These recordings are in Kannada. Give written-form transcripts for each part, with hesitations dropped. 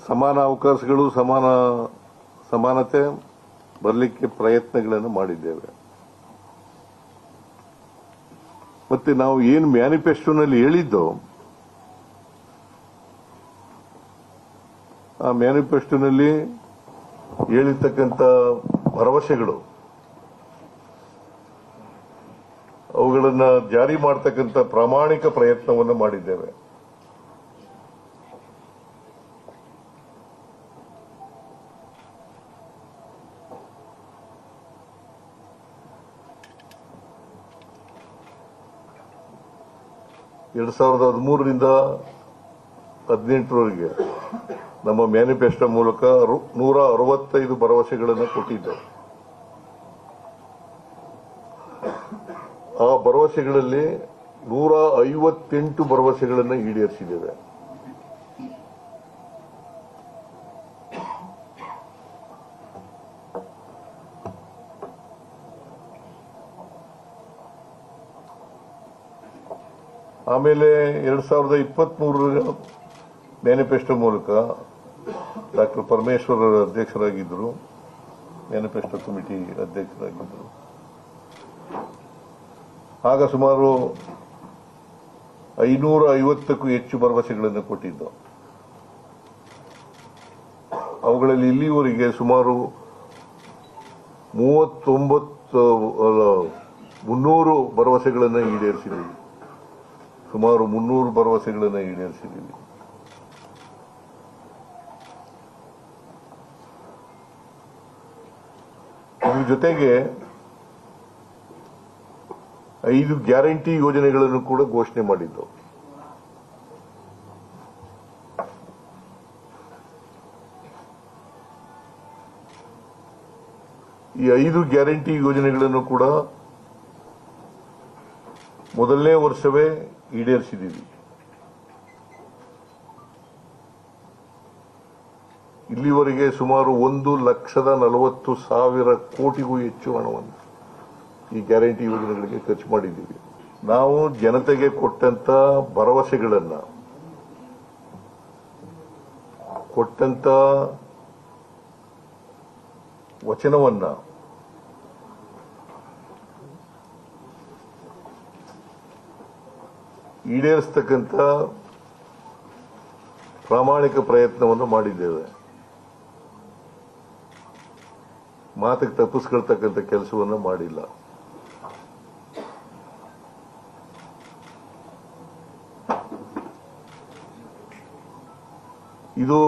ಸಮಾನ ಅವಕಾಶಗಳು ಸಮಾನತೆ ಬರಲಿಕ್ಕೆ ಪ್ರಯತ್ನಗಳನ್ನು ಮಾಡಿದ್ದೇವೆ. ಮತ್ತೆ ನಾವು ಏನು ಮ್ಯಾನಿಫೆಸ್ಟೋನಲ್ಲಿ ಹೇಳಿದ್ದೋ ಆ ಮ್ಯಾನಿಫೆಸ್ಟೋನಲ್ಲಿ ಹೇಳಿರ್ತಕ್ಕಂಥ ಭರವಸೆಗಳು ಅವುಗಳನ್ನು ಜಾರಿ ಮಾಡತಕ್ಕಂಥ ಪ್ರಾಮಾಣಿಕ ಪ್ರಯತ್ನವನ್ನು ಮಾಡಿದ್ದೇವೆ. ಎರಡು 2013ರಿಂದ 2018ರವರೆಗೆ ನಮ್ಮ ಮ್ಯಾನಿಫೆಸ್ಟೋ ಮೂಲಕ 165 ಭರವಸೆಗಳನ್ನು ಕೊಟ್ಟಿದ್ದೆವು. ಆ ಭರವಸೆಗಳಲ್ಲಿ 158 ಭರವಸೆಗಳನ್ನು ಈಡೇರಿಸಿದ್ದೇವೆ. ಆಮೇಲೆ 2023ರ ಮ್ಯಾನಿಫೆಸ್ಟೋ ಮೂಲಕ ಡಾಕ್ಟರ್ ಪರಮೇಶ್ವರ್ ಅಧ್ಯಕ್ಷರಾಗಿದ್ದರು, ಮ್ಯಾನಿಫೆಸ್ಟೋ ಕಮಿಟಿ ಅಧ್ಯಕ್ಷರಾಗಿದ್ದರು. ಆಗ ಸುಮಾರು 550ಕ್ಕೂ ಹೆಚ್ಚು ಭರವಸೆಗಳನ್ನು ಕೊಟ್ಟಿದ್ದು. ಅವುಗಳಲ್ಲಿ ಇಲ್ಲಿವರೆಗೆ ಸುಮಾರು 300 ಭರವಸೆಗಳನ್ನು ಈಡೇರಿಸಿದ್ದೀವಿ. ಸುಮಾರು 300 ಭರವಸೆಗಳನ್ನು ಈಡೇರಿಸಿದ್ದೀವಿ. ಇದ್ರ ಜೊತೆಗೆ 5 ಗ್ಯಾರಂಟಿ ಯೋಜನೆಗಳನ್ನು ಕೂಡ ಘೋಷಣೆ ಮಾಡಿದ್ದು. ಈ 5 ಗ್ಯಾರಂಟಿ ಯೋಜನೆಗಳನ್ನು ಕೂಡ ಮೊದಲನೇ ವರ್ಷವೇ ಈಡೇರಿಸಿದ್ದೀವಿ. ಇಲ್ಲಿವರೆಗೆ ಸುಮಾರು 1,40,000 ಕೋಟಿಗೂ ಹೆಚ್ಚು ಹಣವನ್ನು ಈ ಗ್ಯಾರಂಟಿ ಯೋಜನೆಗಳಿಗೆ ಖರ್ಚು ಮಾಡಿದ್ದೀವಿ. ನಾವು ಜನತೆಗೆ ಕೊಟ್ಟಂತ ಭರವಸೆಗಳನ್ನು, ಕೊಟ್ಟಂತ ವಚನವನ್ನ ಈಡೇರಿಸತಕ್ಕಂಥ ಪ್ರಾಮಾಣಿಕ ಪ್ರಯತ್ನವನ್ನು ಮಾಡಿದ್ದೇವೆ. ಮಾತಿಗೆ ತಪ್ಪಿಸ್ಕೊಳ್ತಕ್ಕಂಥ ಕೆಲಸವನ್ನು ಮಾಡಿಲ್ಲ. ಇದು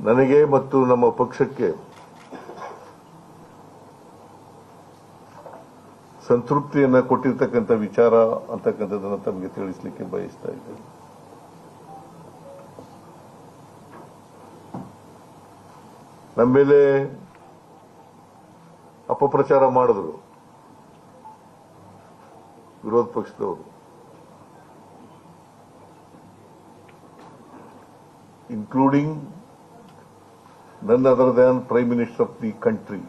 ನನಗೆ ಮತ್ತು ನಮ್ಮ ಪಕ್ಷಕ್ಕೆ ಸಂತೃಪ್ತಿಯನ್ನು ಕೊಟ್ಟಿರ್ತಕ್ಕಂಥ ವಿಚಾರ ಅಂತಕ್ಕಂಥದ್ದನ್ನು ತಮಗೆ ತಿಳಿಸಲಿಕ್ಕೆ ಬಯಸ್ತಾ ಇದ್ದೇನೆ. ನಮ್ಮ ಮೇಲೆ ಅಪಪ್ರಚಾರ ಮಾಡಿದ್ರು ವಿರೋಧ ಪಕ್ಷದವರು, including none other than Prime Minister of the country.